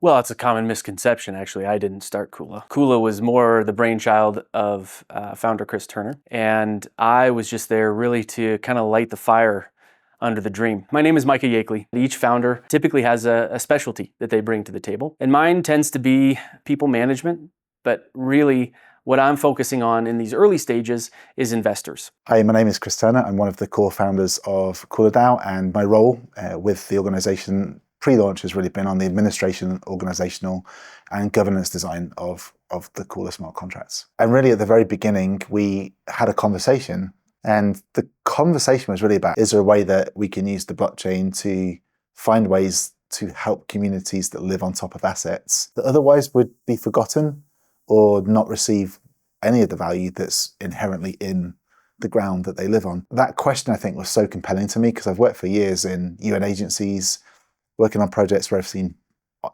Well, it's a common misconception, actually. I didn't start Kula. Kula was more the brainchild of founder Chris Turner, and I was just there really to kind of light the fire under the dream. My name is Micah Yakeley. Each founder typically has a specialty that they bring to the table, and mine tends to be people management, but really what I'm focusing on in these early stages is investors. Hi, my name is Chris Turner. I'm one of the core founders of Kula DAO, and my role with the organization pre-launch has really been on the administration, organizational and governance design of the Kula smart contracts. And really at the very beginning, we had a conversation, and the conversation was really about, is there a way that we can use the blockchain to find ways to help communities that live on top of assets that otherwise would be forgotten or not receive any of the value that's inherently in the ground that they live on. That question, I think, was so compelling to me because I've worked for years in UN agencies, working on projects where I've seen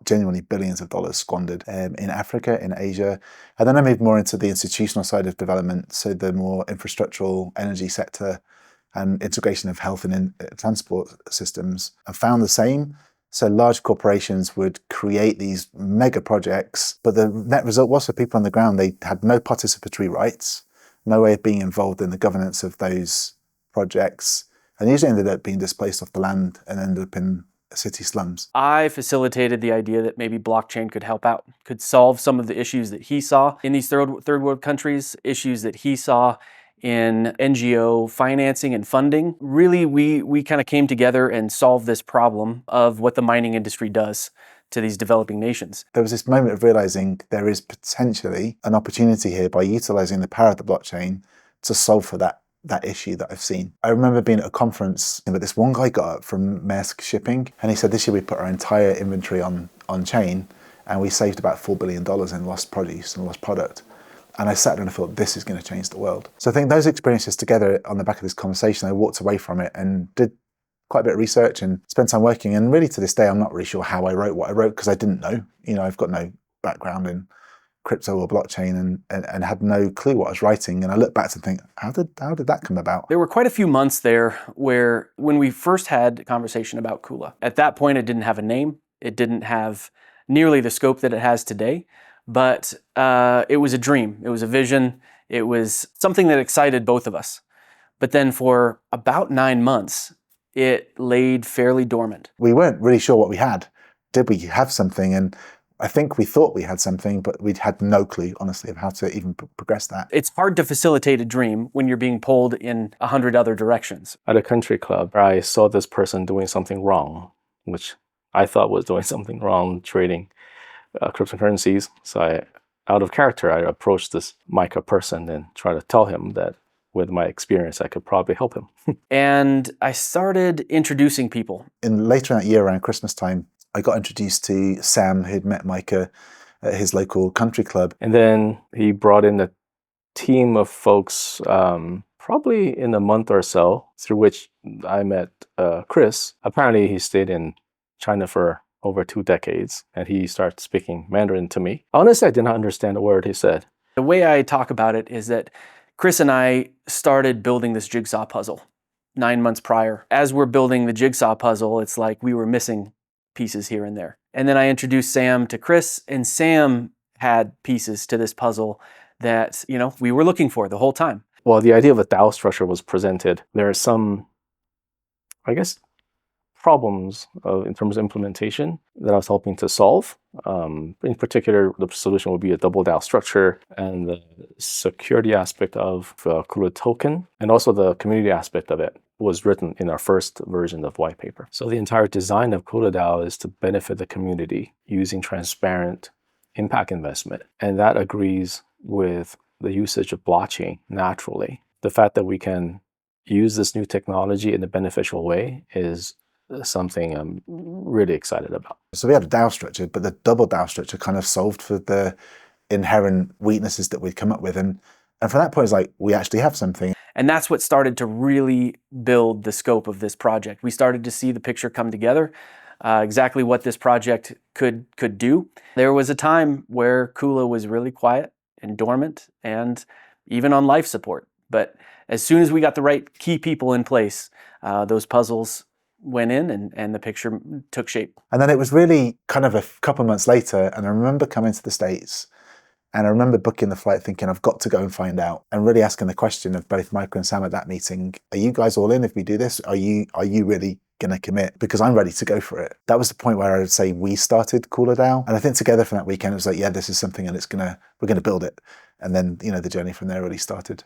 genuinely billions of dollars squandered in Africa, in Asia. And then I moved more into the institutional side of development, so the more infrastructural energy sector and integration of health and transport systems. I found the same. So large corporations would create these mega projects, but the net result was for people on the ground, they had no participatory rights, no way of being involved in the governance of those projects, and usually ended up being displaced off the land and ended up in city slums. I facilitated the idea that maybe blockchain could help out, could solve some of the issues that he saw in these third world countries, issues that he saw in NGO financing and funding. Really, we kind of came together and solved this problem of what the mining industry does to these developing nations. There was this moment of realizing there is potentially an opportunity here by utilizing the power of the blockchain to solve for that issue that I've seen. I remember being at a conference, but this one guy got up from Maersk Shipping, and he said, this year we put our entire inventory on chain, and we saved about $4 billion in lost produce and lost product. And I sat there and I thought, this is going to change the world. So I think those experiences together on the back of this conversation, I walked away from it and did quite a bit of research and spent time working. And really to this day, I'm not really sure how I wrote what I wrote because I didn't know. You know, I've got no background in crypto or blockchain and had no clue what I was writing. And I look back and think, how did that come about? There were quite a few months there where when we first had a conversation about Kula, at that point it didn't have a name. It didn't have nearly the scope that it has today. But it was a dream, it was a vision, it was something that excited both of us. But then for about 9 months, it laid fairly dormant. We weren't really sure what we had. Did we have something? And I think we thought we had something, but we had no clue, honestly, of how to even progress that. It's hard to facilitate a dream when you're being pulled in 100 other directions. At a country club, I saw this person doing something wrong, which I thought was doing something wrong, trading cryptocurrencies. So out of character, I approached this Micah person and tried to tell him that with my experience, I could probably help him. And I started introducing people. Later in that year, around Christmas time, I got introduced to Sam, who'd met Micah at his local country club. And then he brought in a team of folks, probably in a month or so, through which I met Chris. Apparently, he stayed in China for over 2 decades, and he started speaking Mandarin to me. Honestly, I did not understand a word he said. The way I talk about it is that Chris and I started building this jigsaw puzzle 9 months prior. As we're building the jigsaw puzzle, it's like we were missing pieces here and there. And then I introduced Sam to Chris, and Sam had pieces to this puzzle that, you know, we were looking for the whole time. Well, the idea of a DAO structure was presented. There are some, I guess, problems in terms of implementation that I was hoping to solve. In particular, the solution would be a double DAO structure and the security aspect of Kula token, and also the community aspect of it was written in our first version of white paper. So the entire design of Kula DAO is to benefit the community using transparent impact investment. And that agrees with the usage of blockchain naturally. The fact that we can use this new technology in a beneficial way is something I'm really excited about. So we had a DAO structure, but the double DAO structure kind of solved for the inherent weaknesses that we'd come up with. And from that point, it's like, we actually have something. And that's what started to really build the scope of this project. We started to see the picture come together, exactly what this project could do. There was a time where Kula was really quiet and dormant and even on life support. But as soon as we got the right key people in place, those puzzles went in and the picture took shape. And then it was really kind of a couple of months later, and I remember coming to the States, and I remember booking the flight thinking, I've got to go and find out, and really asking the question of both Michael and Sam at that meeting, are you guys all in if we do this? Are you really going to commit? Because I'm ready to go for it. That was the point where I would say we started Kula DAO. And I think together from that weekend, it was like, yeah, this is something and we're going to build it. And then, the journey from there really started.